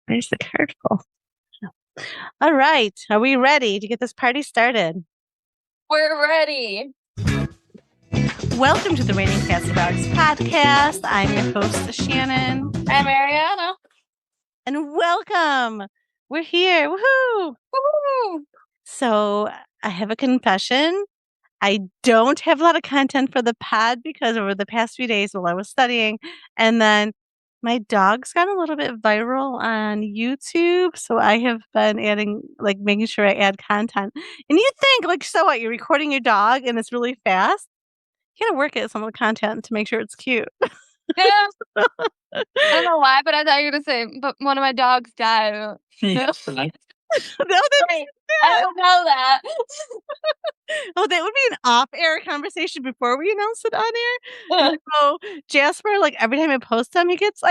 There's the card pull. All right. Are we ready to get this party started? We're ready. Welcome to the Raining Cats Dogs podcast. I'm your host, Shannon. I'm Arianna. And welcome. We're here. Woohoo! Woo! So I have a confession. I don't have a lot of content for the pod because over the past few days while I was studying, and then my dog's got a little bit viral on YouTube. So I have been making sure I add content. And you think, so what? You're recording your dog and it's really fast? You gotta work at some of the content to make sure it's cute. Yeah. I don't know why, but I thought you were going to say, but one of my dogs died. I don't know that. Oh, that would be an off-air conversation before we announce it on air. So Jasper, every time I post them, he gets,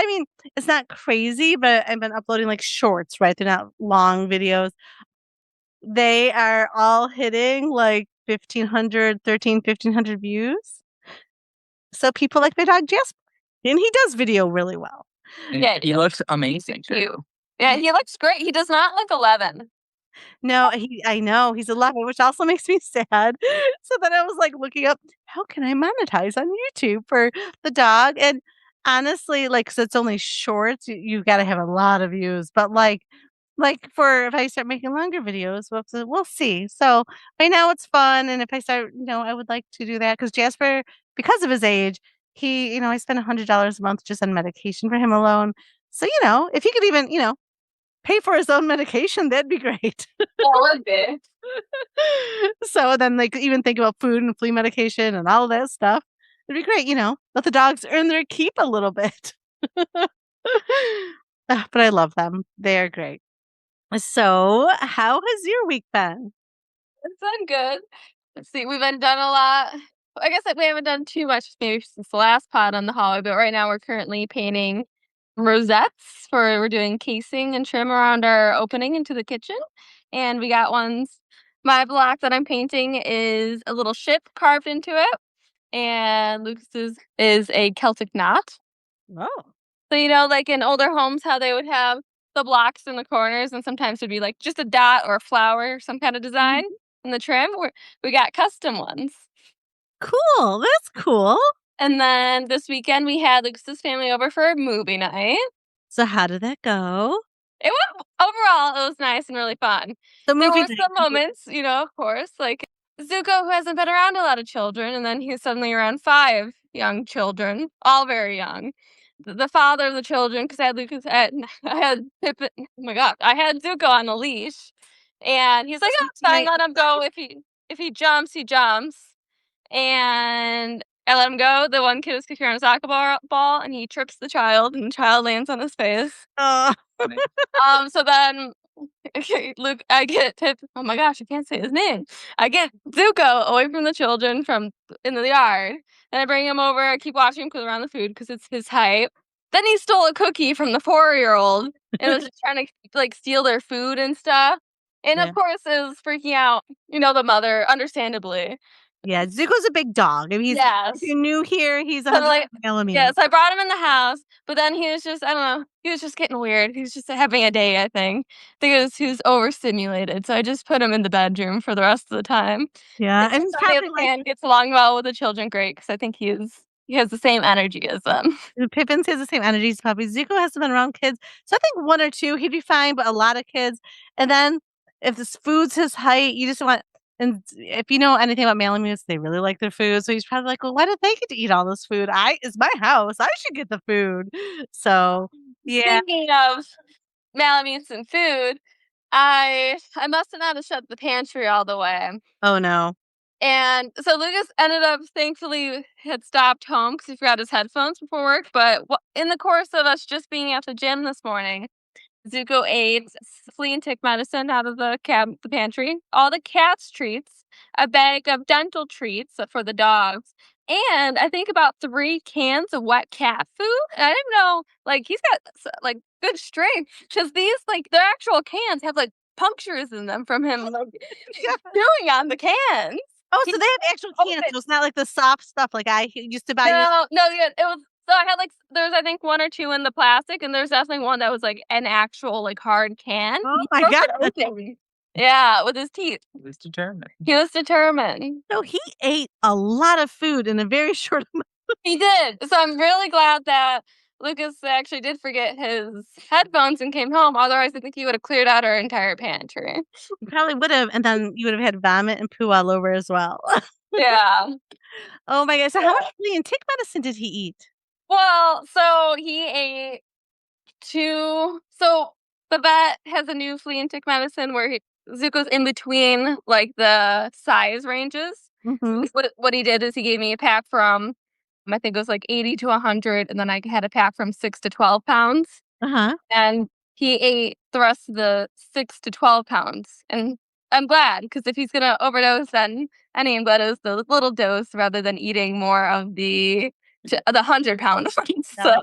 it's not crazy, but I've been uploading shorts, right? They're not long videos. They are all hitting 1,500 views. So people like my dog Jasper. And he does video really well. Yeah, he looks amazing too. Yeah, he looks great. He does not look 11. No, I know he's 11, which also makes me sad. So then I was looking up, how can I monetize on YouTube for the dog? And honestly, because it's only shorts, you got to have a lot of views. But for if I start making longer videos, we'll see. So right now it's fun, and if I start, I would like to do that because Jasper, because of his age, he, I spend $100 a month just on medication for him alone. So if he could even, pay for his own medication, that'd be great. That would be. So then even think about food and flea medication and all that stuff. It'd be great, let the dogs earn their keep a little bit. But I love them. They're great. So how has your week been? It's been good. Let's see, we've been done a lot. I guess we haven't done too much maybe since the last pod on the hallway, but right now we're currently painting rosettes we're doing casing and trim around our opening into the kitchen. And we got ones. My block that I'm painting is a little ship carved into it. And Lucas's is a Celtic knot. Oh. So, in older homes, how they would have the blocks in the corners, and sometimes it'd be just a dot or a flower or some kind of design in the trim. We got custom ones. Cool. That's cool. And then this weekend we had Lucas's family over for a movie night. So how did that go? Overall, it was nice and really fun. There were some moments, of course, like Zuko, who hasn't been around a lot of children, and then he's suddenly around 5 young children, all very young. The father of the children, because I had Pippin. Oh my god, I had Zuko on a leash, and he's like, "Oh, it's fine, let him go. If he jumps, he jumps." And I let him go. The one kid was kicking around a soccer ball, and he trips the child, and the child lands on his face. Oh. So then, Luke, I get Pip. Oh my gosh, I can't say his name. I get Zuko away from the children in the yard, and I bring him over. I keep watching him around the food because it's his height. Then he stole a cookie from the 4-year-old and was just trying to steal their food and stuff. And of course, it was freaking out. The mother, understandably. Yeah, Zuko's a big dog. If you're new here, he's a millimeter. Yes, I brought him in the house, but then he was just, I don't know, he was just getting weird. He was just having a day, I think. He was overstimulated, so I just put him in the bedroom for the rest of the time. Yeah, and he's probably gets along well with the children great, because I think he has the same energy as them. Pippin has the same energy as puppies. Zuko hasn't been around kids, so I think 1 or 2 he'd be fine, but a lot of kids. And then if this food's his height, you just want. And if you know anything about Malamutes, they really like their food. So he's probably like, well, why did they get to eat all this food? It's my house. I should get the food. So, yeah. Speaking of Malamutes and food, I must have not shut the pantry all the way. Oh, no. And so Lucas ended up, thankfully, had stopped home because he forgot his headphones before work. But in the course of us just being at the gym this morning, Zuko ate flea and tick medicine out of the pantry, all the cat's treats, a bag of dental treats for the dogs, and I think about 3 cans of wet cat food. And I didn't know, he's got good strength, because these their actual cans have punctures in them from him chewing on the cans. Oh, so they have actual cans. So it's not like the soft stuff like I used to buy. No, yeah, it was So I had like there's I think 1 or 2 in the plastic, and there's definitely one that was like an actual like hard can. Oh He my broke god. it open. Yeah, with his teeth. He was determined. He was determined. So he ate a lot of food in a very short amount. He did. So I'm really glad that Lucas actually did forget his headphones and came home. Otherwise, I think he would have cleared out our entire pantry. He probably would have, and then you would have had vomit and poo all over as well. Yeah. Oh my god. So how much flea and tick medicine did he eat? Well, so he ate 2. So the vet has a new flea and tick medicine where Zuko's in between like the size ranges. Mhm. What he did is he gave me a pack from I think it was like 80 to 100, and then I had a pack from 6 to 12 pounds. Uh-huh. And he ate the rest of the 6 to 12 pounds. And I'm glad, because if he's gonna overdose, then any I'm glad it was the little dose rather than eating more of the 100-pound ones. Yeah. So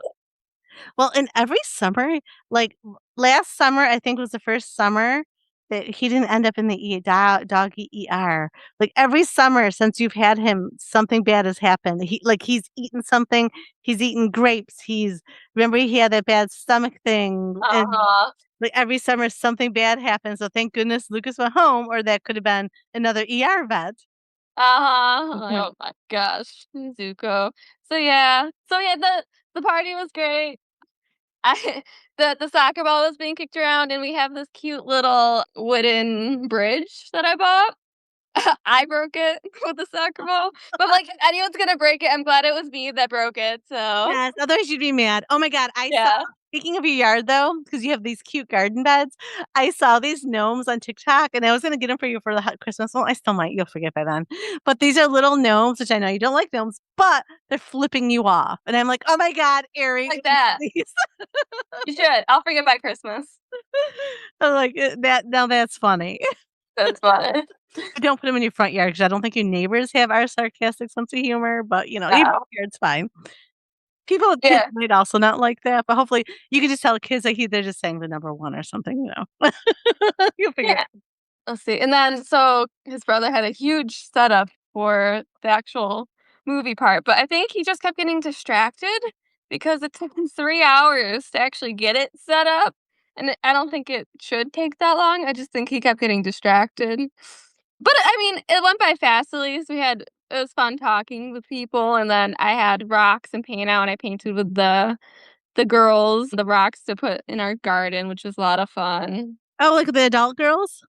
Well, in every summer, like last summer, I think was the first summer that he didn't end up in the doggy ER. Like every summer since you've had him, something bad has happened. He's eaten something. He's eaten grapes. Remember he had that bad stomach thing, and uh-huh. like every summer something bad happens. So thank goodness Lucas went home, or that could have been another ER vet. Uh-huh. Mhm. Oh my gosh. Zuko. So yeah, the party was great. I the soccer ball was being kicked around, and we have this cute little wooden bridge that I bought. I broke it with the soccer ball, but like if anyone's gonna break it, I'm glad it was me that broke it. So Yes, otherwise you'd be mad. Oh my god, yeah, speaking of your yard though, because you have these cute garden beds, I saw these gnomes on TikTok, and I was gonna get them for you for the Christmas. Well, I still might. You'll forget by then. But these are little gnomes, which I know you don't like gnomes, but they're flipping you off, and I'm like, oh my god, Ari, like that. please. You should. I'll forget by Christmas. I'm like that. Now that's funny. That's fun. But don't put them in your front yard because I don't think your neighbors have our sarcastic sense of humor. But even No. here, it's fine. People with kids Yeah. might also not like that, but hopefully you can just tell kids like they're just saying the number 1 or something. You'll figure it Yeah. Let's see. And then so his brother had a huge setup for the actual movie part, but I think he just kept getting distracted because it took him 3 hours to actually get it set up. And I don't think it should take that long. I just think he kept getting distracted. But I mean, it went by fast at least. It was fun talking with people, and then I had rocks and paint out, and I painted with the girls, the rocks to put in our garden, which was a lot of fun. Oh, like the adult girls?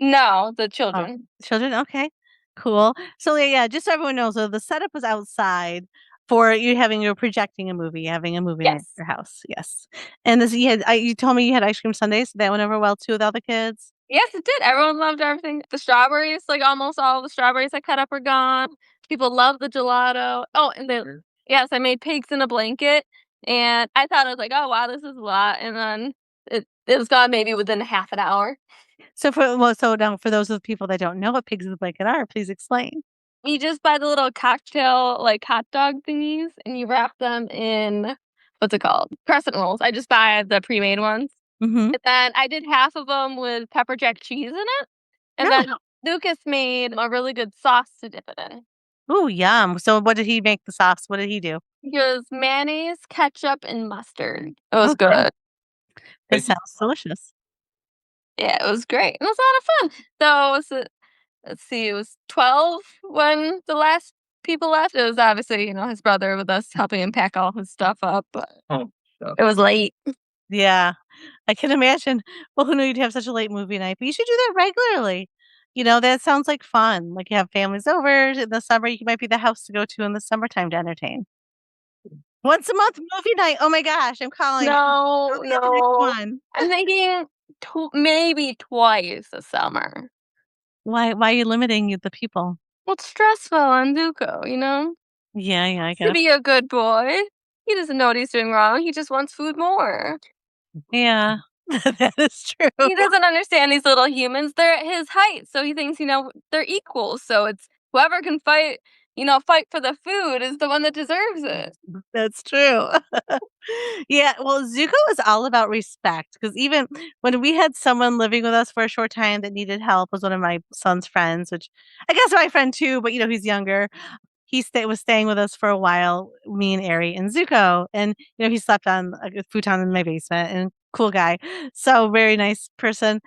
No, the Oh, children. children? Okay, cool. So, yeah, just so everyone knows, so the setup was outside for you're projecting a movie, having a movie night at Yes. your house, yes. And this you told me you had ice cream sundaes, so that went over well too with all the kids? Yes, it did. Everyone loved everything. The strawberries, like almost all the strawberries I cut up are gone. People love the gelato. Oh, and yes, I made pigs in a blanket, and I thought I was like, oh wow, this is a lot, and then it was gone maybe within half an hour. So now for those of the people that don't know what pigs in the blanket are, please explain. You just buy the little cocktail like hot dog thingies, and you wrap them in what's it called? Crescent rolls. I just buy the pre-made ones. Mhm. And then I did half of them with pepper jack cheese in it, and Yeah. then Lucas made a really good sauce to dip it in. Ooh, yum. So what did he make the sauce? What did he do? He goes mayonnaise, ketchup, and mustard. It was Okay. good. That sounds delicious. Yeah, it was great. It was a lot of fun. So it was, let's see, it was 12 when the last people left. It was obviously, his brother with us helping him pack all his stuff up, but Oh, stuff. it was late. Yeah, I can imagine. Well, who knew you'd have such a late movie night? But you should do that regularly. That sounds like fun. Like you have families over in the summer. You might be the house to go to in the summertime to entertain. Once a month movie night. Oh my gosh, I'm calling. No, I'll be at the next no. one. I'm thinking maybe twice a summer. Why are you limiting the people? Well, it's stressful on Zuko. Yeah, I get To it. be a good boy. He doesn't know what he's doing wrong. He just wants food more. Yeah, that is true. He doesn't understand these little humans. They're at his height, so he thinks, they're equals. So it's whoever can fight for the food is the one that deserves it. That's true. Yeah, well, Zuko is all about respect because even when we had someone living with us for a short time that needed help was one of my son's friends, which I guess my friend too, but he's younger. he was staying with us for a while, me and Ari and Zuko, and he slept on a futon in my basement, and cool guy, so very nice person.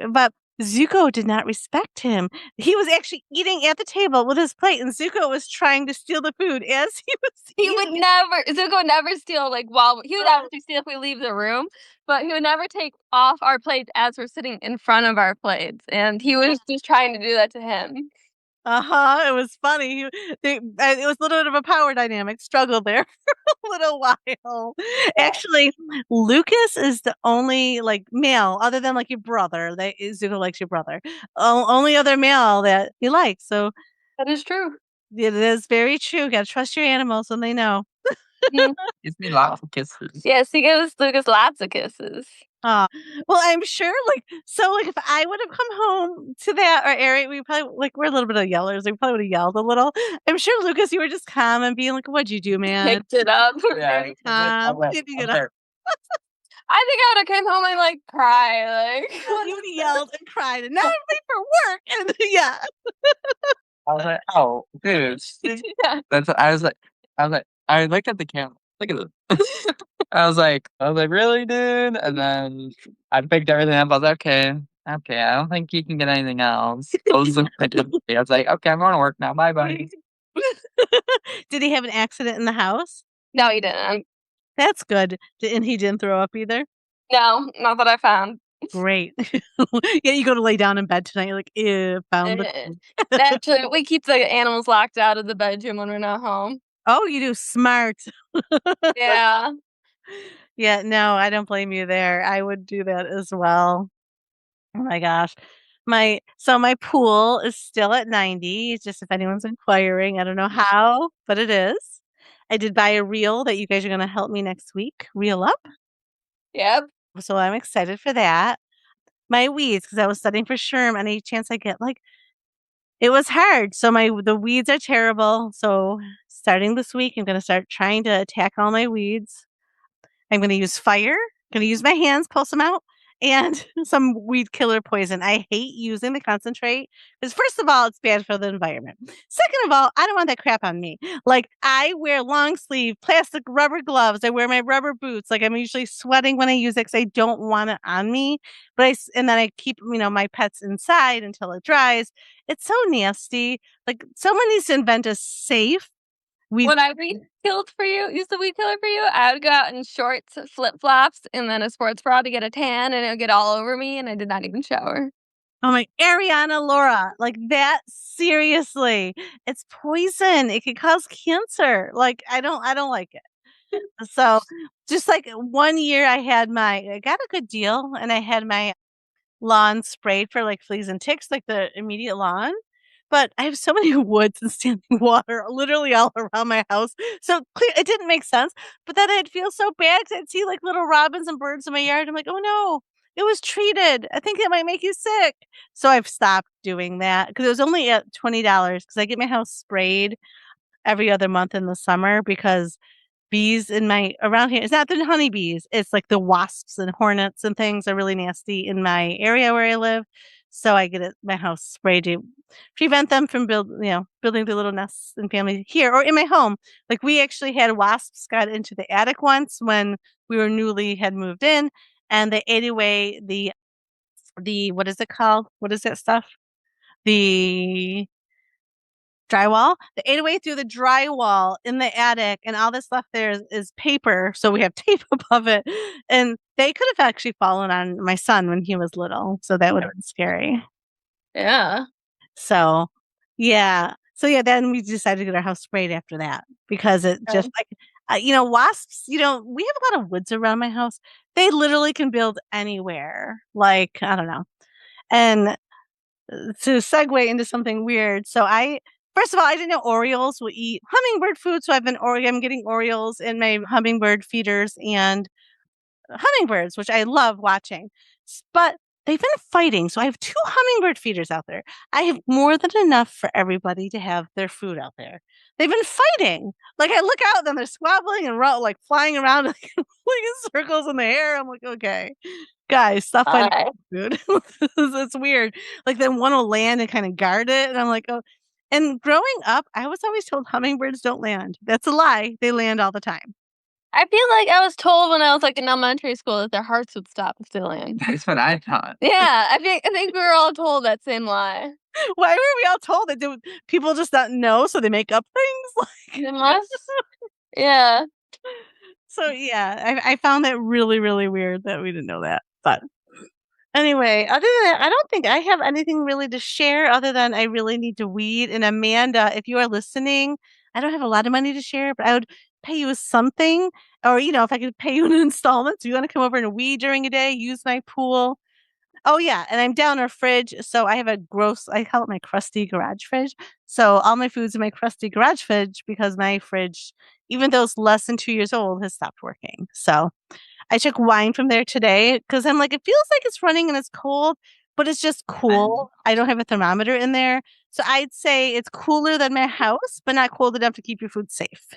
But Zuko did not respect him. He was actually eating at the table with his plate, and Zuko was trying to steal the food as he was He eating. would never, Zuko would never steal, like, while, he would obviously steal if we leave the room, but he would never take off our plates as we're sitting in front of our plates, and he was just trying to do that to him. It was funny. It was a little bit of a power dynamic struggle there for a little while. Actually, Lucas is the only like male, other than like your brother. That Zuko likes your brother. Only other male that he likes. So That is true. it is very true. Gotta trust your animals when they know. Gives me lots of kisses. Yes, he gives Lucas lots of kisses. Well, I'm sure, like, if I would have come home to that or Ari, we probably, like, we're a little bit of yellers. We probably would have yelled a little. I'm sure, Lucas, you were just calm and being like, "What'd you do, man?" Picked it up. Very calm. Picking it up. I think I would have came home and like cry, like You would have yelled and cried, and now I'm late for work. And yeah. I was like, oh, dude. I looked at the camera. Look at this. I was like, really, dude? And then I picked everything up. I was like, okay, I don't think you can get anything else. I was like, okay, I'm going to work now. Bye, bye. Did he have an accident in the house? No, he didn't. That's good. And he didn't throw up either? No, not that I found. Great. Yeah, you go to lay down in bed tonight, you're like, ew, found it. Actually, we keep the animals locked out of the bedroom when we're not home. Oh, you do. Smart. Yeah. Yeah, no, I don't blame you there. I would do that as well. Oh my gosh. My pool is still at 90, just if anyone's inquiring. I don't know how, but it is. I did buy a reel that you guys are gonna help me next week reel up. Yep. So I'm excited for that. My weeds, because I was studying for SHRM, any chance I get, like, it was hard. So the weeds are terrible. So starting this week, I'm gonna start trying to attack all my weeds. I'm gonna use fire, gonna use my hands, pulse them out, and some weed killer poison. I hate using the concentrate because first of all, it's bad for the environment. Second of all, I don't want that crap on me. Like, I wear long sleeve plastic rubber gloves. I wear my rubber boots. Like, I'm usually sweating when I use it because I don't want it on me. And then I keep, my pets inside until it dries. It's so nasty. Like, someone needs to invent a safe When I used the weed killer for you, I would go out in shorts, flip flops, and then a sports bra to get a tan, and it would get all over me, and I did not even shower. Oh my, Arianna, Laura, like that, seriously, it's poison. It could cause cancer. Like, I don't like it. So, just like 1 year I got a good deal and I had my lawn sprayed for like fleas and ticks, like the immediate lawn. But I have so many woods and standing water literally all around my house. So it didn't make sense. But then I'd feel so bad because I'd see like little robins and birds in my yard. I'm like, oh no, it was treated. I think it might make you sick. So I've stopped doing that because it was only at $20 because I get my house sprayed every other month in the summer because bees around here, it's not the honeybees, it's like the wasps and hornets and things are really nasty in my area where I live. So I get my house sprayed to prevent them from building their little nests and family here or in my home. Like, we actually had wasps got into the attic once when we had moved in, and they ate away the what is it called? What is that stuff? The drywall. They ate away through the drywall in the attic, and all that's left there is paper. So we have tape above it, and they could have actually fallen on my son when he was little. So that would have been scary. Yeah. So, yeah. So yeah, then we decided to get our house sprayed after that because it just wasps. We have a lot of woods around my house. They literally can build anywhere. Like, I don't know. And to segue into something weird, first of all, I didn't know orioles would eat hummingbird food, so I'm getting orioles in my hummingbird feeders and hummingbirds, which I love watching. But they've been fighting, so I have 2 hummingbird feeders out there. I have more than enough for everybody to have their food out there. They've been fighting. Like, I look out, and they're squabbling and like flying around like in circles in the air. I'm like, okay, guys, stop fighting food. It's weird. Like, then one will land and kind of guard it, and I'm like, oh. And growing up, I was always told hummingbirds don't land. That's a lie. They land all the time. I feel like I was told when I was like in elementary school that their hearts would stop if they land. That's what I thought. Yeah, I think we were all told that same lie. Why were we all told that? Do people just not know, so they make up things? They must. Yeah. So yeah, I found that really, really weird that we didn't know that. But anyway, other than that, I don't think I have anything really to share other than I really need to weed. And Amanda, if you are listening, I don't have a lot of money to share, but I would pay you something. Or, if I could pay you in installments, you want to come over and weed during a day, use my pool. Oh yeah, and I'm down our fridge, so I have I call it my crusty garage fridge. So all my food's in my crusty garage fridge because my fridge, even though it's less than 2 years old, has stopped working. So I took wine from there today because I'm like, it feels like it's running and it's cold, but it's just cool. I don't have a thermometer in there. So I'd say it's cooler than my house, but not cold enough to keep your food safe.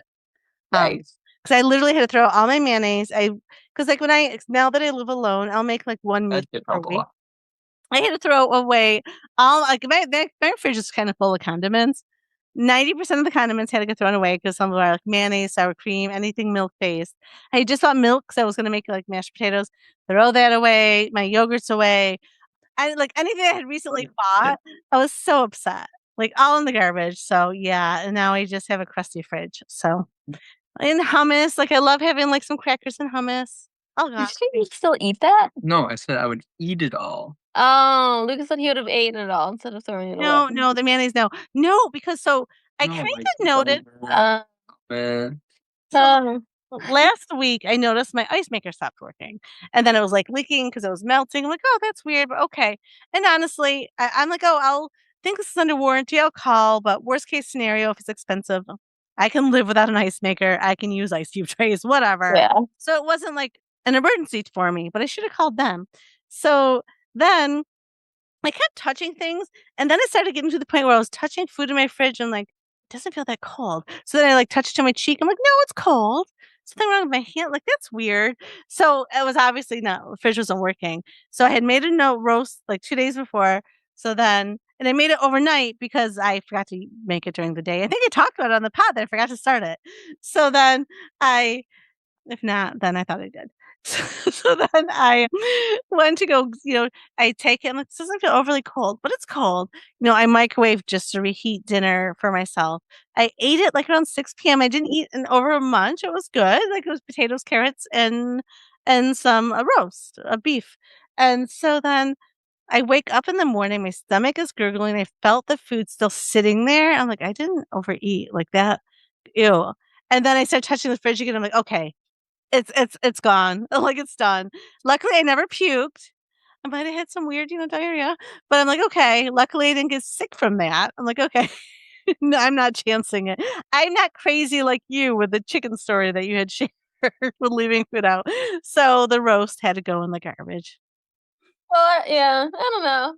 Right. Because I literally had to throw out all my mayonnaise. Because like now that I live alone, I'll make like one meal per week. I had to throw away all like my fridge is kind of full of condiments. 90% of the condiments had to get thrown away because some of them are like mayonnaise, sour cream, anything milk based. I just bought milk because I was going to make like mashed potatoes. Throw that away. My yogurt's away. I like anything I had recently bought. I was so upset. Like all in the garbage. So yeah, and now I just have a crusty fridge. So and hummus, like I love having like some crackers and hummus. Oh Did god. you say you still eat that? No, I said I would eat it all. Oh, Lucas said he would have eaten it all instead of throwing it away. No, the mayonnaise, no. No, because so I No, kind like, of noticed man. last week I noticed my ice maker stopped working. And then it was like leaking because it was melting. I'm like, oh, that's weird, but okay. And honestly, I'm like, oh, I'll think this is under warranty. I'll call, but worst case scenario, if it's expensive, I can live without an ice maker. I can use ice cube trays, whatever. Yeah. So it wasn't like an emergency for me, but I should have called them. So then I kept touching things, and then it started getting to the point where I was touching food in my fridge. And like, it doesn't feel that cold. So then I like touched it to my cheek. I'm like, no, it's cold. Something wrong with my hand. Like, that's weird. So it was obviously no, the fridge wasn't working. So I had made a note roast like 2 days before. So then, and I made it overnight because I forgot to make it during the day. I think I talked about it on the pod that I forgot to start it. So then if not, then I thought I did. So then I went to go, I take it. I'm like, this doesn't feel overly cold, but it's cold. I microwaved just to reheat dinner for myself. I ate it like around 6 p.m. I didn't eat an over a munch. It was good. Like it was potatoes, carrots, and some a roast of beef. And so then I wake up in the morning, my stomach is gurgling. I felt the food still sitting there. I'm like, I didn't overeat like that. Ew. And then I start touching the fridge again. I'm like, okay, it's gone. Like it's done. Luckily, I never puked. I might have had some weird, diarrhea, but I'm like, okay. Luckily, I didn't get sick from that. I'm like, okay. No, I'm not chancing it. I'm not crazy like you with the chicken story that you had shared with leaving food out. So the roast had to go in the garbage. Well, yeah, I don't know.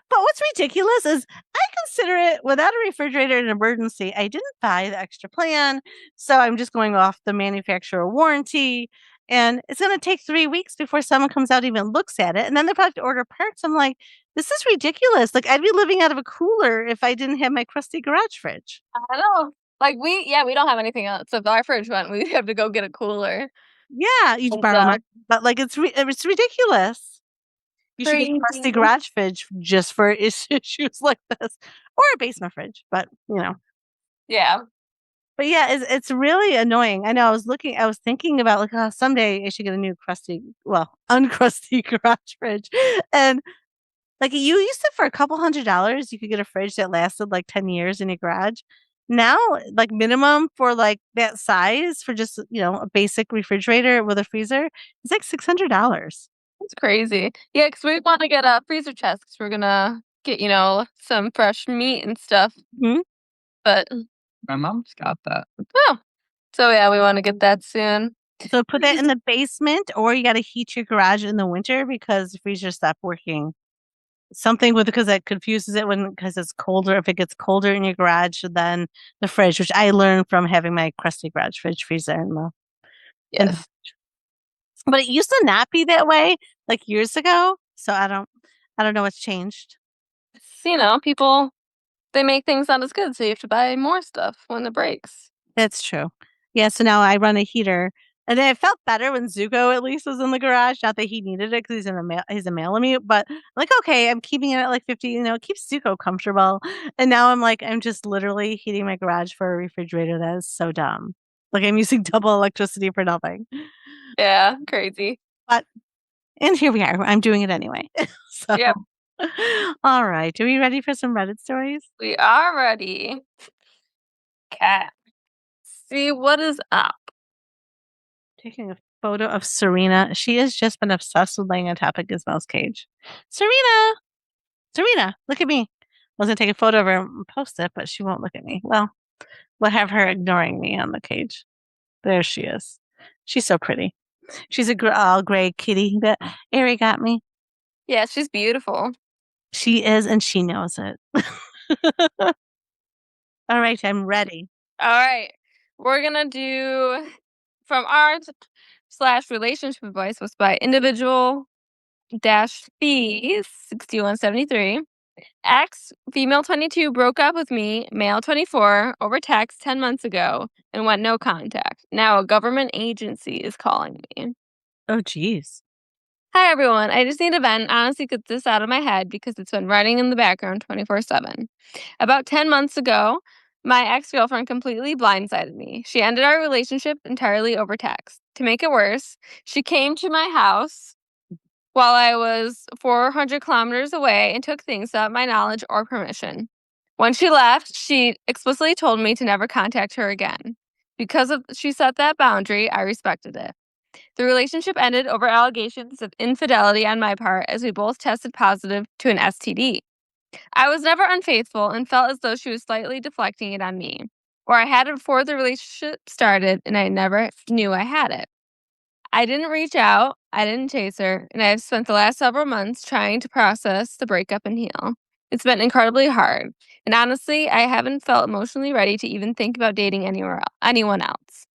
But what's ridiculous is I consider it without a refrigerator an emergency. I didn't buy the extra plan, so I'm just going off the manufacturer warranty. And it's going to take 3 weeks before someone comes out and even looks at it. And then they probably have to order parts. I'm like, this is ridiculous. Like, I'd be living out of a cooler if I didn't have my crusty garage fridge. I know. Like we don't have anything else. So if our fridge went, we'd have to go get a cooler. Yeah, you borrow mine. But like, it's ridiculous. You should get a crusty garage fridge just for issues like this, or a basement fridge. But Yeah. But yeah, it's really annoying. I know. I was thinking about like, oh, someday I should get a new uncrusty garage fridge, and like you used to for a couple $100, you could get a fridge that lasted like 10 years in your garage. Now, like minimum for like that size for just a basic refrigerator with a freezer, it's like $600. It's crazy. Yeah, because we want to get a freezer chest because we're gonna get some fresh meat and stuff. Mhm. But My mom's got that. oh, so yeah, we want to get that soon. So put that in the basement, or you got to heat your garage in the winter because the freezer stopped working. Something because that confuses it because it's colder. If it gets colder in your garage than the fridge, which I learned from having my crusty garage fridge freezer in the Yes. But it used to not be that way like years ago. So I don't know what's changed. People they make things not as good, so you have to buy more stuff when it breaks. That's true. Yeah, so now I run a heater, and then it felt better when Zuko at least was in the garage. Not that he needed it because he's a Malamute, but like, okay, I'm keeping it at like 50. It keeps Zuko comfortable. And now I'm just literally heating my garage for a refrigerator. That is so dumb. Like I'm using double electricity for nothing. Yeah, crazy. But and here we are. I'm doing it anyway. So, Yep. all right. Are we ready for some Reddit stories? We are ready. Cat. See what is up. Taking a photo of Serena. She has just been obsessed with laying on top of Gizmo's cage. Serena, look at me. I was going to take a photo of her and post it, but she won't look at me. Well, we'll have her ignoring me on the cage. There she is. She's so pretty. She's a all gray kitty that Ari got me. Yeah, she's beautiful. She is, and she knows it. All right, I'm ready. All right. We're going to do from art/relationship advice was by individual -fee 6173. Ex, female 22, broke up with me, male 24, over text 10 months ago and went no contact. Now a government agency is calling me. Oh, geez. Hi, everyone. I just need to vent and honestly get this out of my head because it's been running in the background 24/7. About 10 months ago, my ex-girlfriend completely blindsided me. She ended our relationship entirely over text. To make it worse, she came to my house while I was 400 kilometers away and took things without my knowledge or permission. When she left, she explicitly told me to never contact her again. Because she set that boundary, I respected it. The relationship ended over allegations of infidelity on my part as we both tested positive to an STD. I was never unfaithful and felt as though she was slightly deflecting it on me, or I had it before the relationship started and I never knew I had it. I didn't reach out, I didn't chase her, and I've spent the last several months trying to process the breakup and heal. It's been incredibly hard, and honestly, I haven't felt emotionally ready to even think about dating anyone else.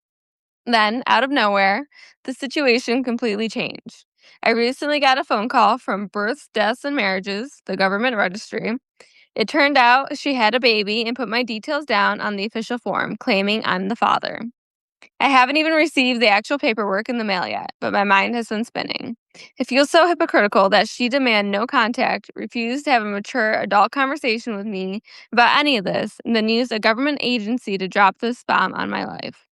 Then, out of nowhere, the situation completely changed. I recently got a phone call from Births, Deaths, and Marriages, the government registry. It turned out she had a baby and put my details down on the official form, claiming I'm the father. I haven't even received the actual paperwork in the mail yet, but my mind has been spinning. It feels so hypocritical that she demanded no contact, refused to have a mature adult conversation with me about any of this, and then used a government agency to drop this bomb on my life.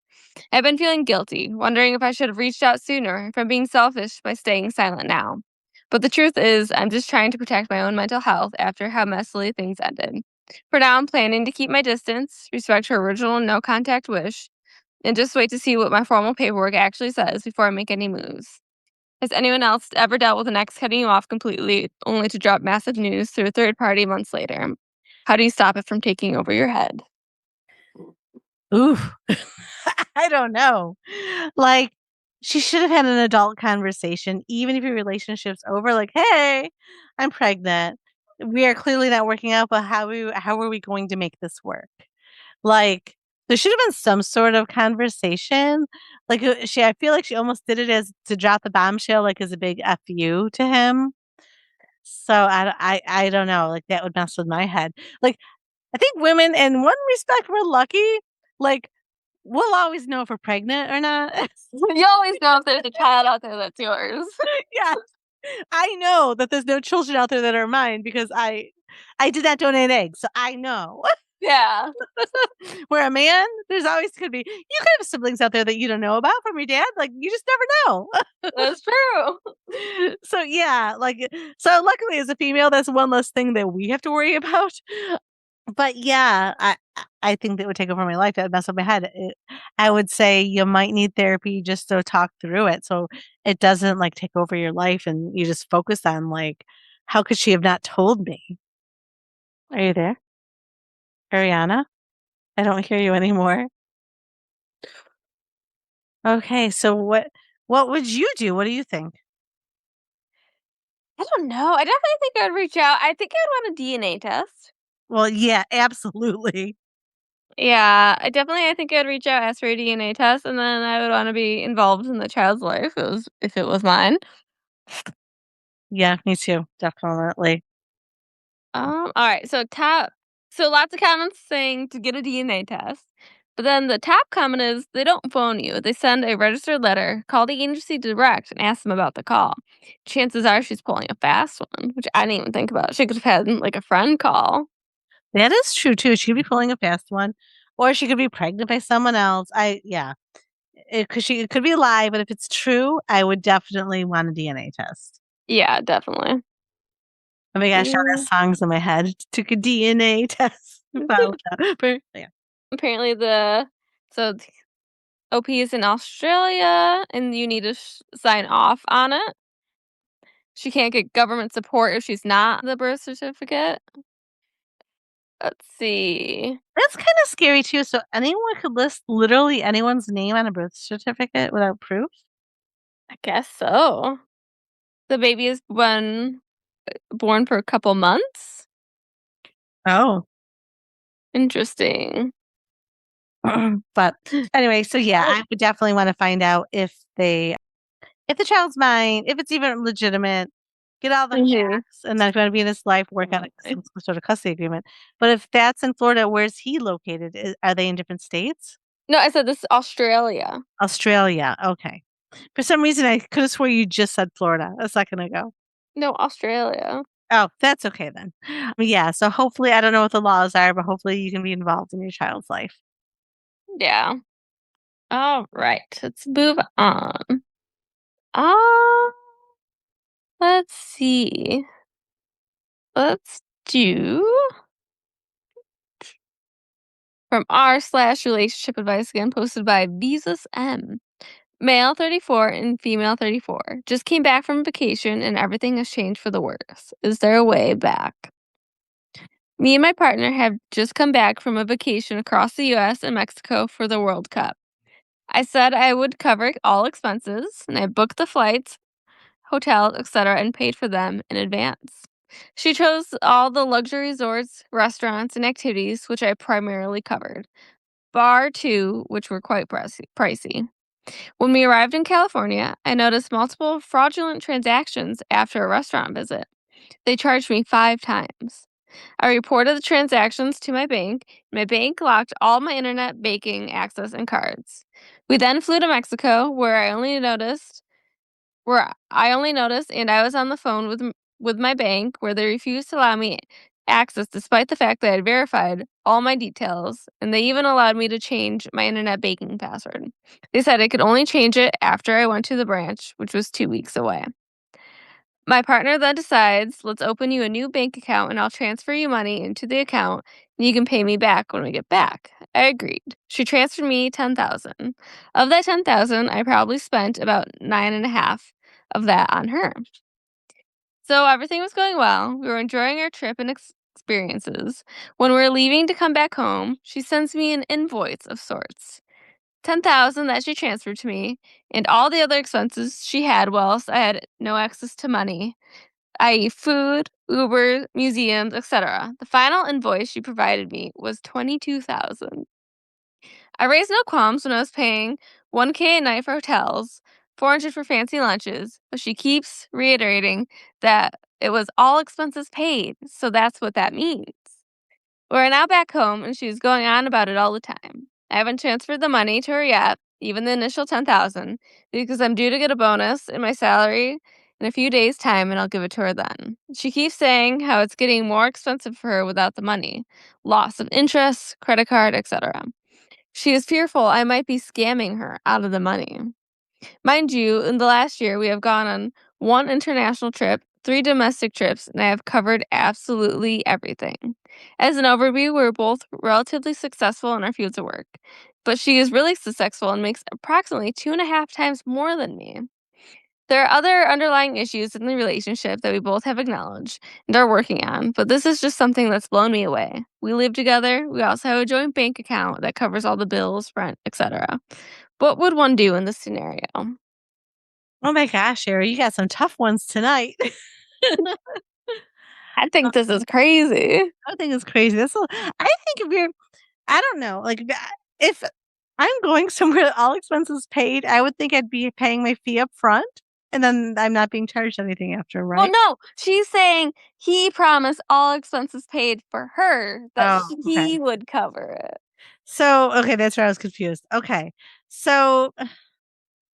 I've been feeling guilty, wondering if I should have reached out sooner, if I'm being selfish by staying silent now. But the truth is, I'm just trying to protect my own mental health after how messily things ended. For now, I'm planning to keep my distance, respect her original no contact wish, and just wait to see what my formal paperwork actually says before I make any moves. Has anyone else ever dealt with an ex cutting you off completely only to drop massive news through a third party months later? How do you stop it from taking over your head? Ooh. I don't know. Like, she should have had an adult conversation, even if your relationship's over. Like, hey, I'm pregnant. We are clearly not working out, but how are we going to make this work? Like, there should have been some sort of conversation. Like, I feel like she almost did it as to drop the bombshell, like as a big fu to him. So I don't know. Like that would mess with my head. Like, I think women, in one respect, we're lucky. Like, we'll always know if we're pregnant or not. You always know if there's a child out there that's yours. Yeah, I know that there's no children out there that are mine because I did not donate eggs, so I know. Yeah. Where a man, there's always could be. You could have siblings out there that you don't know about from your dad. Like you just never know. That's true. So yeah, so luckily as a female, that's one less thing that we have to worry about. But yeah, I think that would take over my life. That would mess up my head. I would say you might need therapy just to talk through it, so it doesn't like take over your life, and you just focus on like, how could she have not told me? Are you there, Ariana? I don't hear you anymore. Okay, so what would you do? What do you think? I don't know. I definitely think I'd reach out. I think I'd want a DNA test. Well, yeah, absolutely. Yeah, I think I'd reach out, ask for a DNA test, and then I would want to be involved in the child's life if it was mine. Yeah, me too. Definitely. All right. So top So lots of comments saying to get a DNA test. But then the top comment is they don't phone you. They send a registered letter, call the agency direct, and ask them about the call. Chances are she's pulling a fast one, which I didn't even think about. She could have had like a friend call. That is true too. She could be pulling a fast one, or she could be pregnant by someone else. Yeah, it could be a lie, but if it's true, I would definitely want a DNA test. Yeah, definitely. Oh my gosh, all Yeah. that songs in my head. Took a DNA test. Found out. But, yeah. Apparently the OP is in Australia and you need to sign off on it. She can't get government support if she's not the birth certificate. Let's see. That's kind of scary too. So anyone could list literally anyone's name on a birth certificate without proof? I guess so. The baby is born for a couple months. Oh. Interesting. But anyway, so yeah, I would definitely want to find out if the child's mine, if it's even legitimate, get all the facts, and then if you want to be in his life, work on some sort of custody agreement. But if that's in Florida, where's he located? Are they in different states? No, I said this is Australia. Australia. Okay. For some reason, I could have swore you just said Florida a second ago. No, Australia. Oh, that's okay then. Yeah, so hopefully, I don't know what the laws are, but hopefully you can be involved in your child's life. Yeah. All right, let's move on. Uh, let's see. Let's do from r/relationship advice again, posted by Visas M. Male 34 and female 34. Just came back from vacation and everything has changed for the worse. Is there a way back? Me and my partner have just come back from a vacation across the US and Mexico for the World Cup. I said I would cover all expenses and I booked the flights, hotels, etc., and paid for them in advance. She chose all the luxury resorts, restaurants, and activities, which I primarily covered, bar two, which were quite pricey. When we arrived in California, I noticed multiple fraudulent transactions after a restaurant visit. They charged me 5 times. I reported the transactions to my bank. My bank locked all my internet banking access and cards. We then flew to Mexico, where I only noticed and I was on the phone with my bank where they refused to allow me access despite the fact that I had verified all my details, and they even allowed me to change my internet banking password. They said I could only change it after I went to the branch, which was 2 weeks away. My partner then decides, let's open you a new bank account and I'll transfer you money into the account and you can pay me back when we get back. I agreed. She transferred me $10,000. Of that $10,000, I probably spent about 9.5 of that on her. So everything was going well. We were enjoying our trip and experiences. When we were leaving to come back home, she sends me an invoice of sorts. 10,000 that she transferred to me, and all the other expenses she had whilst I had no access to money, i.e., food, Uber, museums, etc. The final invoice she provided me was 22,000. I raised no qualms when I was paying 1K a night for hotels, 400 for fancy lunches, but she keeps reiterating that it was all expenses paid, so that's what that means. We're now back home, and she's going on about it all the time. I haven't transferred the money to her yet, even the initial 10,000, because I'm due to get a bonus in my salary in a few days' time, and I'll give it to her then. She keeps saying how it's getting more expensive for her without the money, loss of interest, credit card, etc. She is fearful I might be scamming her out of the money. Mind you, in the last year, we have gone on 1 international trip, 3 domestic trips, and I have covered absolutely everything. As an overview, we're both relatively successful in our fields of work, but she is really successful and makes approximately 2.5 times more than me. There are other underlying issues in the relationship that we both have acknowledged and are working on, but this is just something that's blown me away. We live together. We also have a joint bank account that covers all the bills, rent, etc. What would one do in this scenario? Oh my gosh, Sherry, you got some tough ones tonight. I think this is crazy. I think it's crazy. I think if you're, I don't know, like if I'm going somewhere that all expenses paid, I would think I'd be paying my fee up front. And then I'm not being charged anything after, Well, right? no, she's saying he promised all expenses paid for her, that Oh, okay. he would cover it. So, okay, that's where I was confused. Okay. So,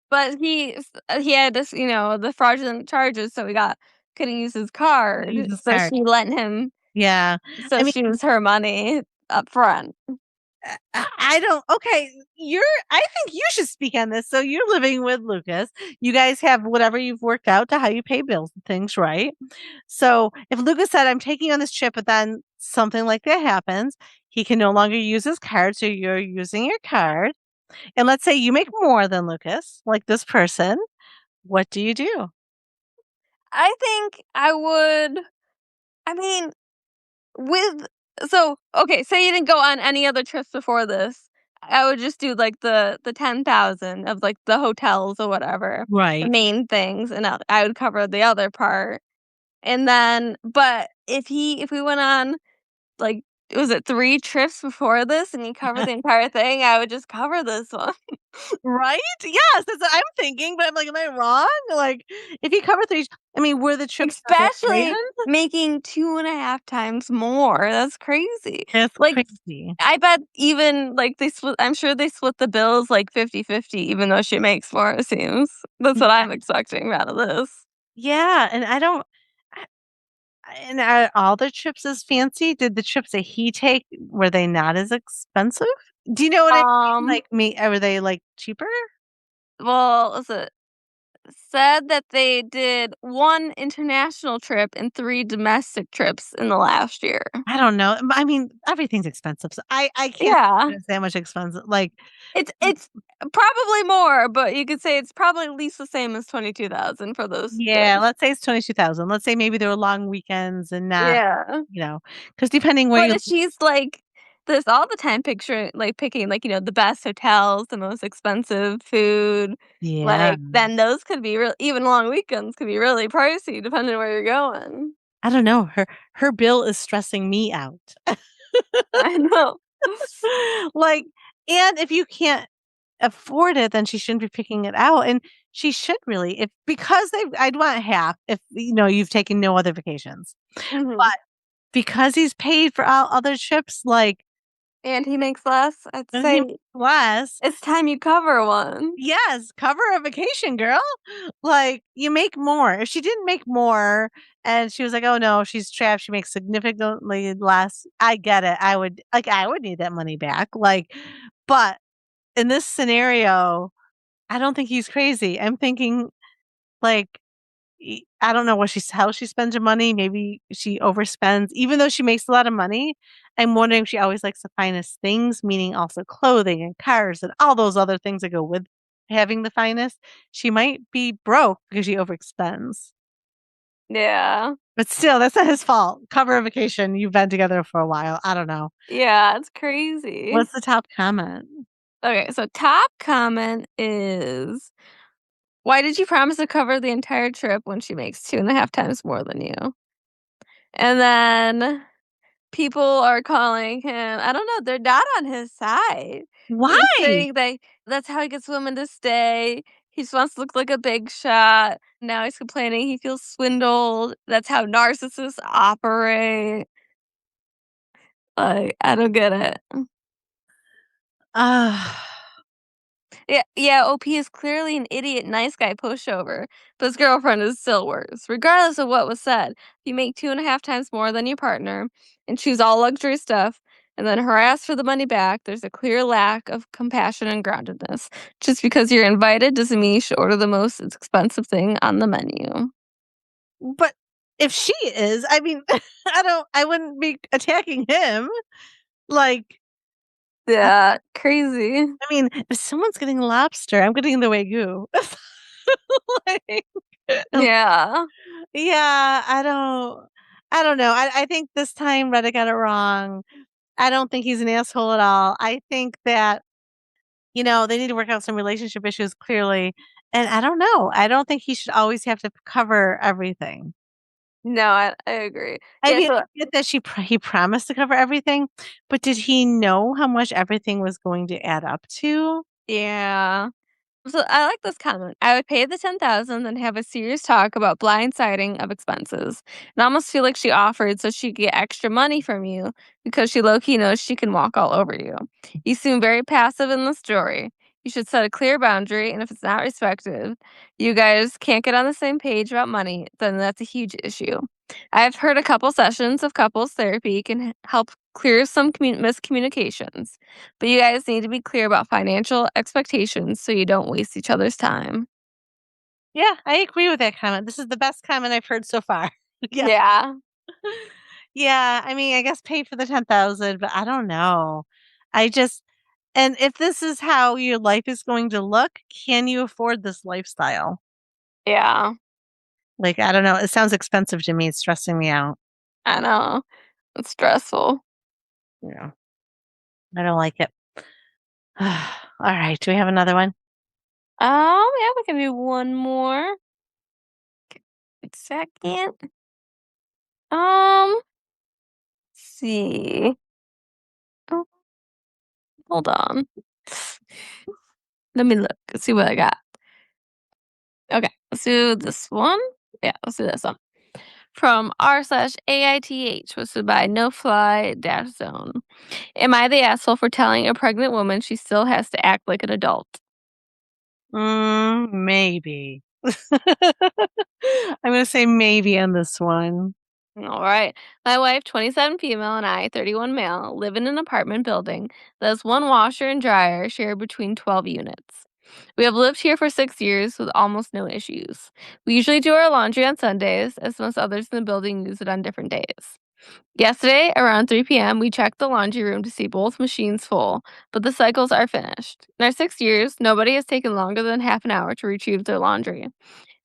But he had this, the fraudulent charges, so he couldn't use his use card, this so card. she lent him, Yeah. so I mean, she was her money up front. I don't okay, I think you should speak on this. So you're living with Lucas. You guys have whatever you've worked out to how you pay bills and things, right? So if Lucas said, I'm taking on this trip, but then something like that happens, he can no longer use his card. So you're using your card. And let's say you make more than Lucas, like this person. What do you do? I think I would I mean, with so, okay, say you didn't go on any other trips before this, I would just do, like, the 10,000 of, like, the hotels or whatever, the Right. main things, and I would cover the other part, and then but if we went on, like, was it 3 trips before this and you covered the entire thing, I would just cover this one. Right? Yes, that's what I'm thinking, but I'm like, am I wrong? Like, if you cover 3 I mean, were the trips not that grand? Especially making 2.5 times more, that's crazy. That's Like, crazy. I bet even, like, I'm sure they split the bills, like, 50-50, even though she makes more, it seems. That's what I'm expecting out of this. Yeah, and I don't I and are all the trips as fancy? Did the trips that he take, were they not as expensive? Do you know what I mean? Um, Like, me were they, like, cheaper? well, was it said that they did 1 international trip and 3 domestic trips in the last year. I don't know. I mean, everything's expensive, so I can't Yeah. it's that much expensive, like It's probably more, but you could say it's probably at least the same as 22,000 for those yeah, trips. let's say it's 22,000. Let's say maybe there were long weekends and not, Yeah. because depending where But you if she's, like, this all the time picking, like, the best hotels, the most expensive food, Yeah. like, then those could be real even long weekends could be really pricey depending where you're going. I don't know, her bill is stressing me out. I know. Like, and if you can't afford it, then she shouldn't be picking it out, and she should really if because I'd want half if, you've taken no other vacations. Mhm. But because he's paid for all other trips, like, And he makes less, I'd and he say less. it's time you cover one. Yes, cover a vacation, girl. Like, you make more. If she didn't make more and she was like, "Oh, no, she's trapped, she makes significantly less," I get it. I would need that money back, like, but in this scenario, I don't think he's crazy. I'm thinking, like, I don't know how she spends her money. Maybe she overspends, even though she makes a lot of money. I'm wondering if she always likes the finest things, meaning also clothing and cars and all those other things that go with having the finest. She might be broke because she overspends. Yeah. But still, that's not his fault. Cover a vacation. You've been together for a while. I don't know. Yeah, it's crazy. What's the top comment? Okay, so top comment is, "Why did you promise to cover the entire trip when she makes 2.5 times more than you?" And then people are calling him I don't know, they're not on his side. They're Why? saying that that's how he gets women to stay. He just wants to look like a big shot. Now he's complaining he feels swindled. That's how narcissists operate. Like, I don't get it. Ah. Yeah, OP is clearly an idiot nice guy pushover, but his girlfriend is still worse. Regardless of what was said, if you make 2.5 times more than your partner and choose all luxury stuff and then harass for the money back, there's a clear lack of compassion and groundedness. Just because you're invited doesn't mean you should order the most expensive thing on the menu. But if she is, I mean, I wouldn't be attacking him. Like, I Yeah, crazy. I mean, if someone's getting lobster, I'm getting the Wagyu. Like, um, Yeah. yeah, I don't know. I think this time Reddit got it wrong. I don't think he's an asshole at all. I think that, they need to work out some relationship issues clearly, and I don't know. I don't think he should always have to cover everything. No, I agree. I Yeah, mean, I so get that he promised to cover everything, but did he know how much everything was going to add up to? yeah. So I like this comment. I would pay the 10,000 and have a serious talk about blindsiding of expenses. And almost feel like she offered so she could get extra money from you because she low-key knows she can walk all over you. You seem very passive in the story. You should set a clear boundary, and if it's not respected, you guys can't get on the same page about money, then that's a huge issue. I've heard a couple sessions of couples therapy can help clear some miscommunications. But you guys need to be clear about financial expectations so you don't waste each other's time. Yeah, I agree with that comment. This is the best comment I've heard so far. Yeah. Yeah. Yeah, I mean, I guess pay for the 10,000, but I don't know. I just and if this is how your life is going to look, can you afford this lifestyle? Yeah. Like, I don't know, it sounds expensive to me, it's stressing me out. I know. It's stressful. Yeah, I don't like it. Alright, do we have another one? Yeah, we can do one more. Second. Let's see. Oh, hold on. Let me look. See what I got. Okay, let's do this one. Yeah, let's do this one. From r/AITH, hosted by No Fly Dash Zone. Am I the asshole for telling a pregnant woman she still has to act like an adult? Maybe. I'm gonna say maybe on this one. All right. My wife, 27 female, and I, 31 male, live in an apartment building that has one washer and dryer shared between 12 units. We have lived here for 6 years with almost no issues. We usually do our laundry on Sundays, as most others in the building use it on different days. Yesterday, around 3 p.m., we checked the laundry room to see both machines full, but the cycles are finished. In our 6 years, nobody has taken longer than half an hour to retrieve their laundry.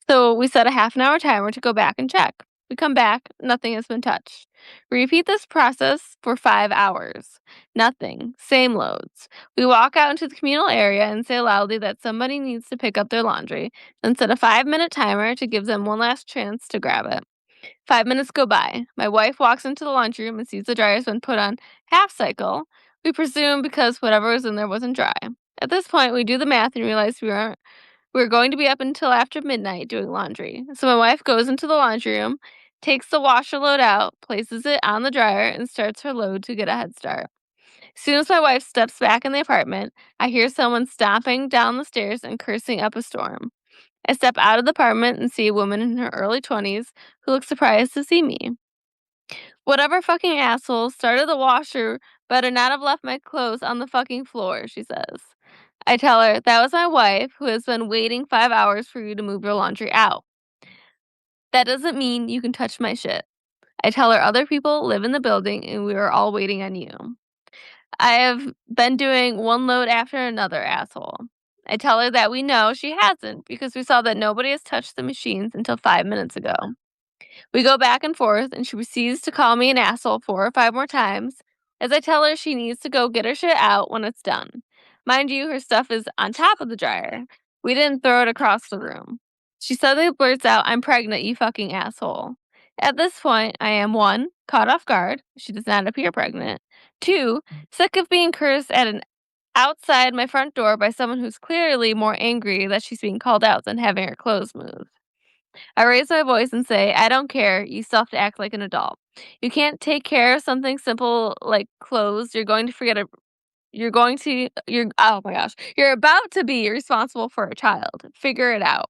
So we set a half an hour timer to go back and check. We come back, nothing has been touched. We repeat this process for 5 hours. Nothing. Same loads. We walk out into the communal area and say loudly that somebody needs to pick up their laundry, then set a 5-minute timer to give them one last chance to grab it. 5 minutes go by. My wife walks into the laundry room and sees the dryer's been put on half cycle. We presume because whatever was in there wasn't dry. At this point, we do the math and realize we're going to be up until after midnight doing laundry. So my wife goes into the laundry room, takes the washer load out, places it on the dryer, and starts her load to get a head start. As soon as my wife steps back in the apartment, I hear someone stomping down the stairs and cursing up a storm. I step out of the apartment and see a woman in her early 20s who looks surprised to see me. Whatever fucking asshole started the washer better not have left my clothes on the fucking floor, she says. I tell her, that was my wife who has been waiting 5 hours for you to move your laundry out. That doesn't mean you can touch my shit. I tell her other people live in the building and we are all waiting on you. I have been doing one load after another, asshole. I tell her that we know she hasn't because we saw that nobody has touched the machines until 5 minutes ago. We go back and forth, and she proceeds to call me an asshole 4 or 5 more times as I tell her she needs to go get her shit out when it's done. Mind you, her stuff is on top of the dryer. We didn't throw it across the room. She suddenly blurts out, "I'm pregnant, you fucking asshole." At this point, I am 1, caught off guard. She does not appear pregnant. 2, sick of being cursed at an outside my front door by someone who's clearly more angry that she's being called out than having her clothes moved. I raise my voice and say, I don't care. You still have to act like an adult. You can't take care of something simple like clothes. Oh my gosh. You're about to be responsible for a child. Figure it out.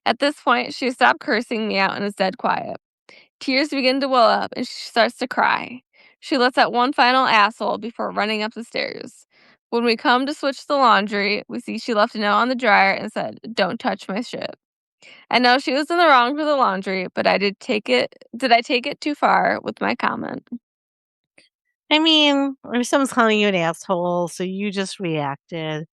At this point, she stopped cursing me out and is dead quiet. Tears begin to well up and she starts to cry. She lets out one final asshole before running up the stairs. When we come to switch the laundry, we see she left a note on the dryer and said, "Don't touch my shit." I know she was in the wrong for the laundry, but did I take it too far with my comment? I mean, or someone's calling you an asshole, so you just reacted.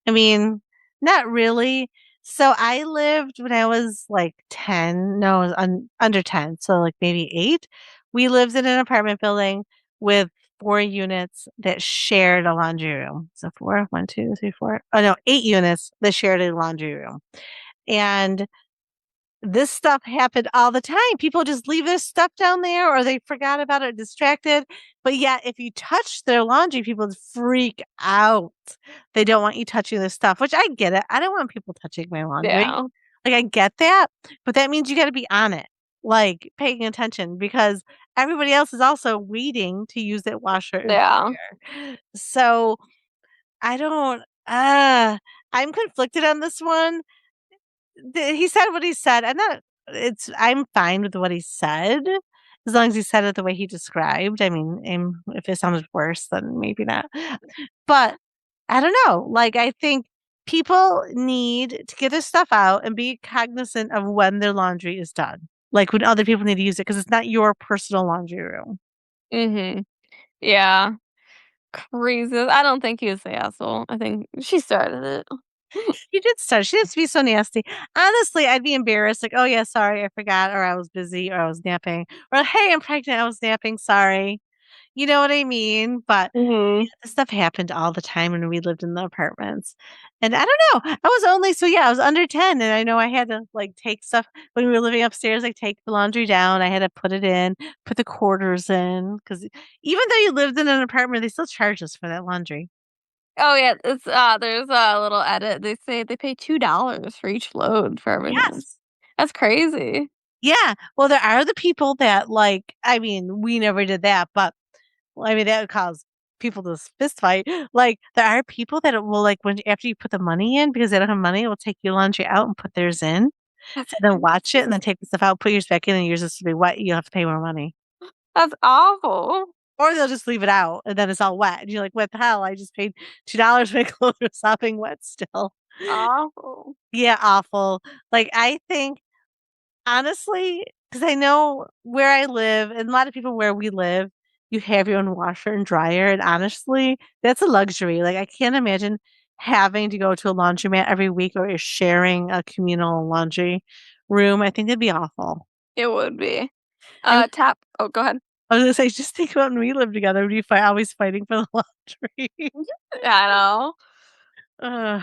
I mean, not really. So I lived when I was like 10, no, I was under 10, so like maybe 8. We lived in an apartment building with 4 units that shared a laundry room. So 4, 1, 2, 3, 4. Oh no, 8 units that shared a laundry room. And this stuff happened all the time. People just leave their stuff down there or they forgot about it, distracted. But yet, if you touch their laundry, people freak out. They don't want you touching their stuff, which I get it. I don't want people touching my laundry. Yeah. Like, I get that. But that means you got to be on it, like paying attention because everybody else is also waiting to use that washer and Yeah. dryer. So I don't, I'm conflicted on this one. He said what he said. I'm fine with what he said as long as he said it the way he described. I mean, if it sounded worse, then maybe not. But I don't know. Like, I think people need to get their stuff out and be cognizant of when their laundry is done. Like when other people need to use it because it's not your personal laundry room. Mhm. Yeah. Crazy. I don't think he was the asshole. I think she started it. She did start. She didn't be so nasty. Honestly, I'd be embarrassed. Like, oh yeah, sorry, I forgot, or I was busy, or I was napping, or hey, I'm pregnant, I was napping. Sorry, you know what I mean? But Mhm. yeah, this stuff happened all the time when we lived in the apartments, and I don't know. I was only I was under 10, and I know I had to like take stuff when we were living upstairs. Like take the laundry down. I had to put it in, put the quarters in, because even though you lived in an apartment, they still charge us for that laundry. Oh yeah, it's there's a little edit. They say they pay $2 for each load for everything. Yes. That's crazy. Yeah. Well, there are the people that like, I mean, we never did that, but well, I mean, that would cause people to fist fight. Like, there are people that will like when after you put the money in because they don't have money, will take your laundry out and put theirs in, and That's then watch it, crazy. and then take the stuff out, put yours back in, and yours is to be wet. You have to pay more money, That's awful. or they'll just leave it out, and then it's all wet, and you're like, "What the hell? I just paid $2 for my clothes are sopping wet still." Awful. Yeah, awful. Like, I think honestly, because I know where I live and a lot of people where we live, you have your own washer and dryer, and honestly, that's a luxury. Like, I can't imagine having to go to a laundromat every week or sharing a communal laundry room. I think it'd be awful. It would be. I mean, Tap. Oh, go ahead. I was gonna say, just think about when we lived together, we'd be always fighting for the laundry. I know. Ugh.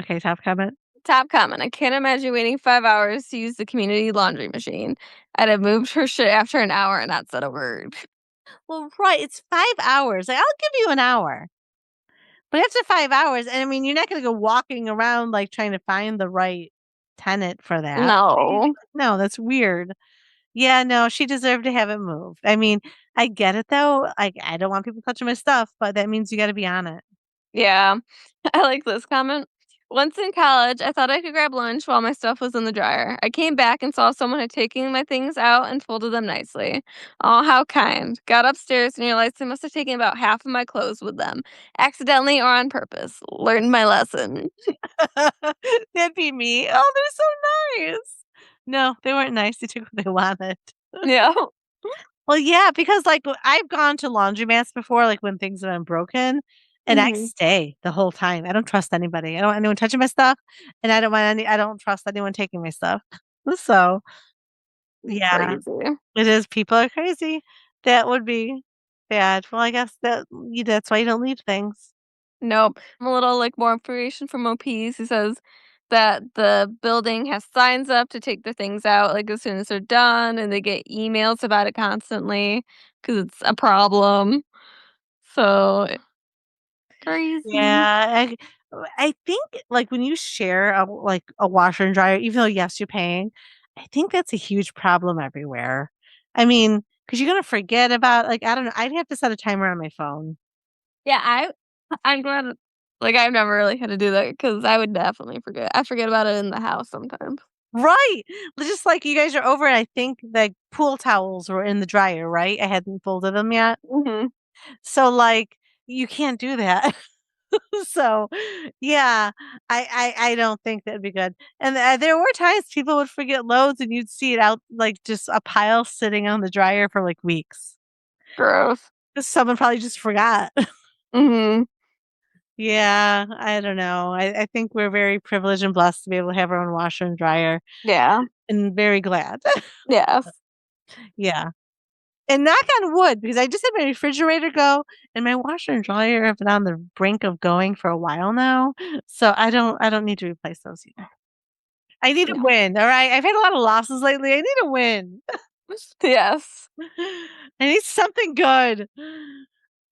Okay, top comment. Top comment. I can't imagine waiting 5 hours to use the community laundry machine. I'd have moved her shit after an hour and not said a word. Well, right, it's 5 hours. Like, I'll give you an hour. But after 5 hours, and I mean, you're not gonna go walking around, like, trying to find the right tenant for that. No. No, that's weird. Yeah, no, she deserved to have it moved. I mean, I get it though. I don't want people touching my stuff, but that means you gotta be on it. Yeah. I like this comment. Once in college, I thought I could grab lunch while my stuff was in the dryer. I came back and saw someone had taken my things out and folded them nicely. Oh, how kind. Got upstairs and realized they must have taken about half of my clothes with them, accidentally or on purpose. Learned my lesson. That'd be me. Oh, they're so nice. No, they weren't nice. They took what they wanted. Yeah. Well, yeah, because, like, I've gone to laundromats before, like, when things have been broken, and I Mhm. stay the whole time. I don't trust anybody. I don't want anyone touching my stuff, and I don't trust anyone taking my stuff. So, yeah, Crazy. it is people are crazy. That would be bad. Well, I guess that's why you don't leave things. Nope. A little like more information from OPs. He says that the building has signs up to take the things out like as soon as they're done, and they get emails about it constantly because it's a problem. So crazy. Yeah, I think, like, when you share a washer and dryer, even though, yes, you're paying, I think that's a huge problem everywhere. I mean, because 'cause you're gonna forget about like, I don't know, I'd have to set a timer on my phone. Yeah, I'm glad. Like I've never really had to do that because I would definitely forget. I forget about it in the house sometimes. Right! Just like you guys are over, and I think the pool towels were in the dryer, right? I hadn't folded them yet. Hmm. So, like, you can't do that. So, yeah, I don't think that'd be good. And, there were times people would forget loads and you'd see it out, like, just a pile sitting on the dryer for, like, weeks. Gross. 'Cause someone probably just forgot. Hmm. Yeah, I don't know. I think we're very privileged and blessed to be able to have our own washer and dryer, Yeah. and very glad. Yes. Yeah. And knock on wood, because I just had my refrigerator go, and my washer and dryer have been on the brink of going for a while now, so I don't need to replace those either. I need a win, all right? I've had a lot of losses lately. I need a win. Yes. I need something good.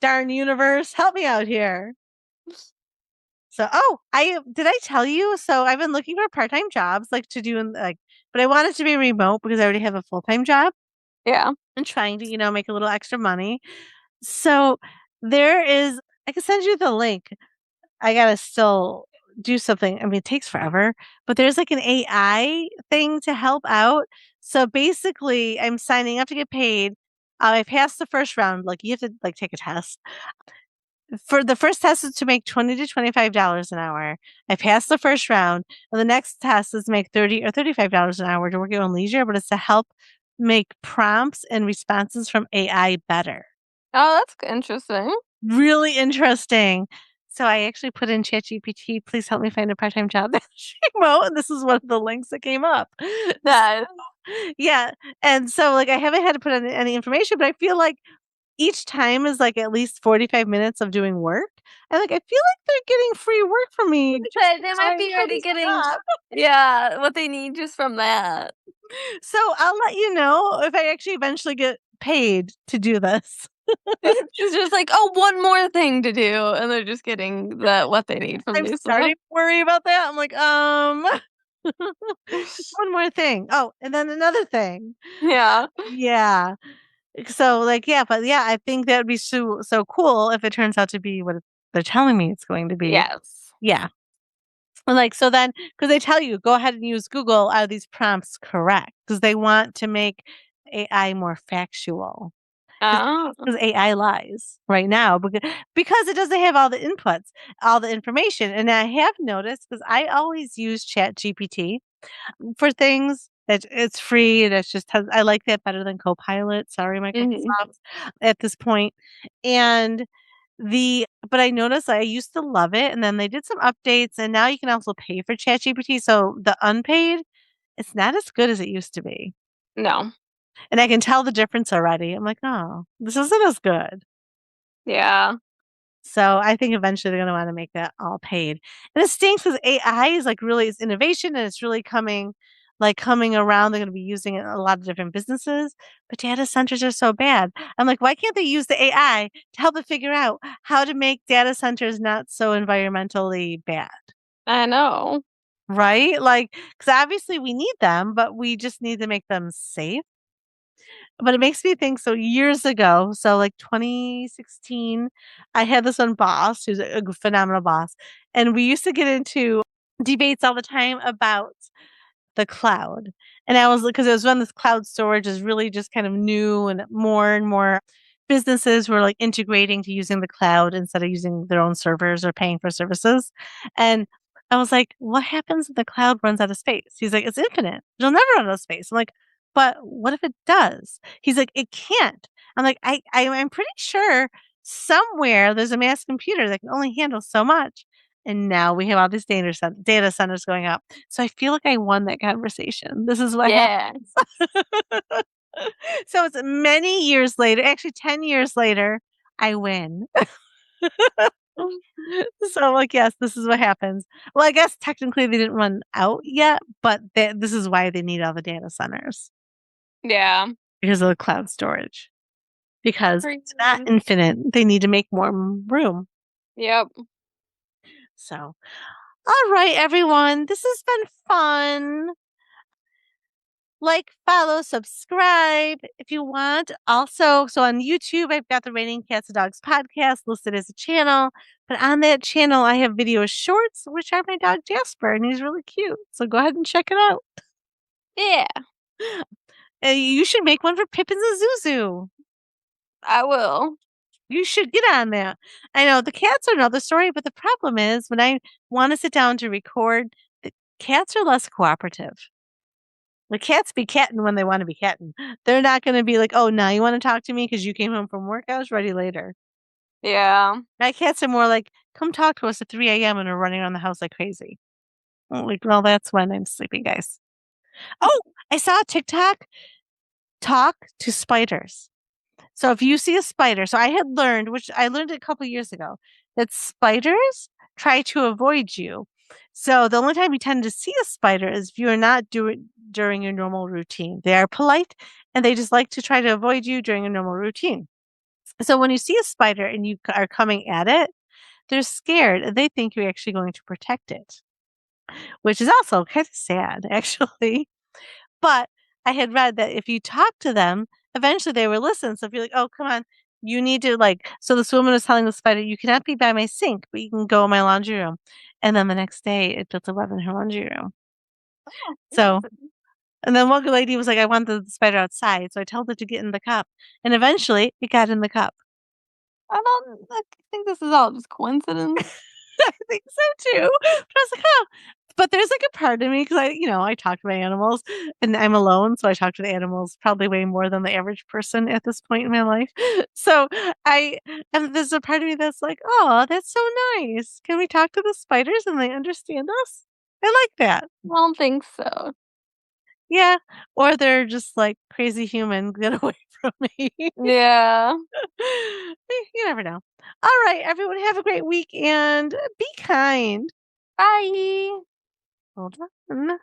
Darn universe, help me out here. So, did I tell you? So I've been looking for part-time jobs, like to do but I want it to be remote because I already have a full-time job Yeah. and trying to, make a little extra money. So I can send you the link. I gotta still do something. I mean, it takes forever, but there's like an AI thing to help out. So basically, I'm signing up to get paid. I passed the first round. Like you have to take a test. For the first test is to make $20 to $25 an hour. I passed the first round, and the next test is to make $30 or $35 an hour to work your own leisure, but it's to help make prompts and responses from AI better. Oh, that's interesting. Really interesting. So I actually put in ChatGPT, please help me find a part-time job that's remote, and this is one of the links that came up. Nice. Yeah, and so, I haven't had to put in any information, but I feel like each time is, at least 45 minutes of doing work, and, I feel like they're getting free work from me. They might be already getting what they need just from that. So I'll let you know if I actually eventually get paid to do this. It's just like, "Oh, one more thing to do," and they're just getting what they need from I'm these starting to worry about that. I'm like, one more thing. Oh, and then another thing. Yeah. Yeah. So, I think that would be so cool if it turns out to be what they're telling me it's going to be. Yes. Yeah. And so then, because they tell you, go ahead and use Google, are these prompts correct? Because they want to make AI more factual. Oh. Because AI lies right now because it doesn't have all the inputs, all the information. And I have noticed because I always use ChatGPT for things that it's free. And I like that better than Copilot. Sorry, Microsoft at this point. And but I noticed I used to love it. And then they did some updates and now you can also pay for ChatGPT. So the unpaid, it's not as good as it used to be. No. And I can tell the difference already. I'm like, oh, this isn't as good. Yeah. So I think eventually they're going to want to make that all paid. And it stinks because AI is really it's innovation and it's really coming around. They're going to be using it in a lot of different businesses, but data centers are so bad. I'm like, why can't they use the AI to help it figure out how to make data centers not so environmentally bad? I know. Right? Because obviously we need them, but we just need to make them safe. But it makes me think, so years ago, so 2016, I had this one boss who's a phenomenal boss, and we used to get into debates all the time about the cloud. And I was because it was when this cloud storage is really just kind of new and more businesses were integrating to using the cloud instead of using their own servers or paying for services. And I was like, what happens if the cloud runs out of space? He's like, it's infinite. It'll never run out of space. I'm like, but what if it does? He's like, it can't. I'm like, I'm pretty sure somewhere there's a mass computer that can only handle so much. And now we have all these data centers going up. So I feel like I won that conversation. This is what happens. So it's many years later, actually 10 years later, I win. So I'm like, yes, this is what happens. Well, I guess technically they didn't run out yet, but this is why they need all the data centers. Yeah. Because of the cloud storage. Because it's not infinite. They need to make more room. Yep. So, all right, everyone. This has been fun. Follow, subscribe if you want. Also, so on YouTube, I've got the Raining Cats and Dogs podcast listed as a channel. But on that channel, I have video shorts, which are my dog Jasper, and he's really cute. So go ahead and check it out. Yeah. You should make one for Pippins and Zuzu. I will. You should get on that. I know the cats are another story, but the problem is when I want to sit down to record, the cats are less cooperative. The cats be catting when they want to be catting. They're not going to be like, oh, now you want to talk to me because you came home from work? I was ready later. Yeah. My cats are more like, come talk to us at 3 a.m. and we're running around the house like crazy. I'm like, well, that's when I'm sleeping, guys. Oh, I saw a TikTok talk to spiders. So if you see a spider, so I had learned, which I learned a couple years ago, that spiders try to avoid you So the only time you tend to see a spider is if you are not doing during your normal routine. They are polite and they just like to try to avoid you during a normal routine. So when you see a spider and you are coming at it, they're scared and they think you're actually going to protect it, which is also kind of sad, actually. But I had read that if you talk to them, eventually they will listen. So if you're like, "Oh, come on, you need to like," so this woman was telling the spider, "You cannot be by my sink, but you can go in my laundry room." And then the next day, it built a web in her laundry room. So, and then one lady was like, "I want the spider outside," so I told her to get in the cup, and eventually it got in the cup. I think this is all just coincidence. I think so too. But I was like, "Oh." But there's like a part of me because I talk to my animals and I'm alone. So I talk to the animals probably way more than the average person at this point in my life. So and there's a part of me that's like, oh, that's so nice. Can we talk to the spiders and they understand us? I like that. I don't think so. Yeah. Or they're just like crazy human. Get away from me. Yeah. You never know. All right, everyone, have a great week and be kind. Bye. Hold on.